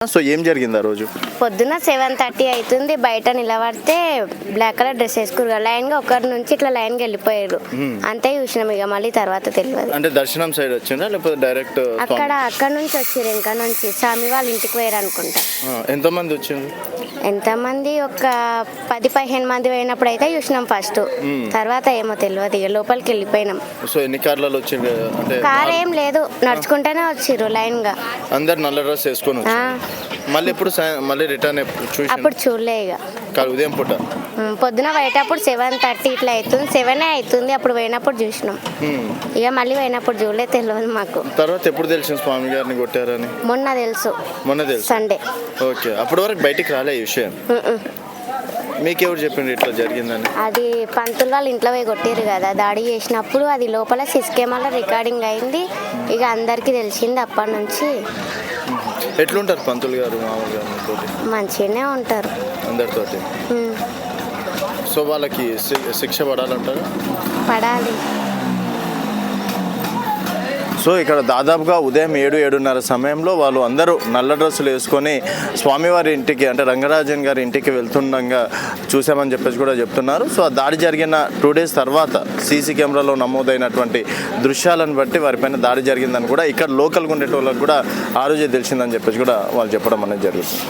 So ఏం జరిగింది ఆ రోజు? పొద్దున 7:30 అవుతుంది. బయట నిలబడితే బ్లాక్ కలర్ డ్రెస్ వేసుకురు లైన్ గా ఒకరి నుంచి ఇట్లా లైన్ గా వెళ్ళిపోయారు. అంతే చూసినాం, ఇక మళ్ళీ తర్వాత తెలియదు. అంటే దర్శనం సైడ్ వచ్చిందా లేకపోతే డైరెక్ట్ అక్కడ నుంచి వచ్చారు, ఇంకా నుంచి స్వామి వాళ్ళ ఇంటికి పోయారు అనుకుంటా. ఎంతమంది వచ్చిండ్రు? ఎంతమంది ఒక 10-15 మంది పోయినప్పుడు అయితే చూసినాం ఫస్ట్. తర్వాత ఏమో తెలియదు, ఇక లోపలికి వెళ్ళిపోయినాం. సో ఎన్ని కార్లలో వచ్చిండ్రు? అంటే కార్ ఏం లేదు, నడుచుకుంటూనే వచ్చిర్రు లైన్ గా. అందరు నల్ల డ్రెస్ వేసుకొని మళ్ళీ ఎప్పుడు మళ్ళీ రిటర్న్ చూసి అప్పుడు చూడలే ఇక. కాదు ఉదయం పూట పొద్దున పోయేటప్పుడు 7:30 ఇట్లా అవుతుంది, 7 అవుతుంది. అప్పుడు పోయినప్పుడు చూసినాం, ఇక మళ్ళీ పోయినప్పుడు చూడలే, తెలియదు మాకు. తర్వాత ఎప్పుడు తెలిసింది స్వామి గారిని కొట్టారని? మొన్న తెలుసు సండే. ఓకే, అప్పటి వరకు బయటికి రాలే ఈ విషయం. మీకెవరు చెప్పిండ్రు ఇట్లా జరిగిందని? అది పంతులు వాళ్ళు ఇంట్లో పోయి కొట్టారు కదా, దాడి చేసినప్పుడు అది లోపల సిస్ కెమెరాలో రికార్డింగ్ అయింది. ఇక అందరికీ తెలిసింది అప్పటి నుంచి. ఎట్లుంటారు పంతులు గారు? మామూలుగా మంచిగానే ఉంటారు అందరితోటి. సో వాళ్ళకి శిక్ష పడాలంటారు? పడాలి. సో ఇక్కడ దాదాపుగా ఉదయం 7-7:30 సమయంలో వాళ్ళు అందరూ నల్ల డ్రెస్సులు వేసుకొని స్వామివారి ఇంటికి అంటే రంగరాజన్ గారి ఇంటికి వెళ్తుండగా చూసామని చెప్పేసి కూడా చెప్తున్నారు. సో ఆ దాడి జరిగిన 2 days తర్వాత సీసీ కెమెరాలో నమోదైనటువంటి దృశ్యాలను బట్టి వారిపైన దాడి జరిగిందని కూడా ఇక్కడ లోకల్గా ఉండేటోళ్ళకి కూడా ఆ రోజే తెలిసిందని చెప్పేసి కూడా వాళ్ళు చెప్పడం అనేది జరుగుతుంది.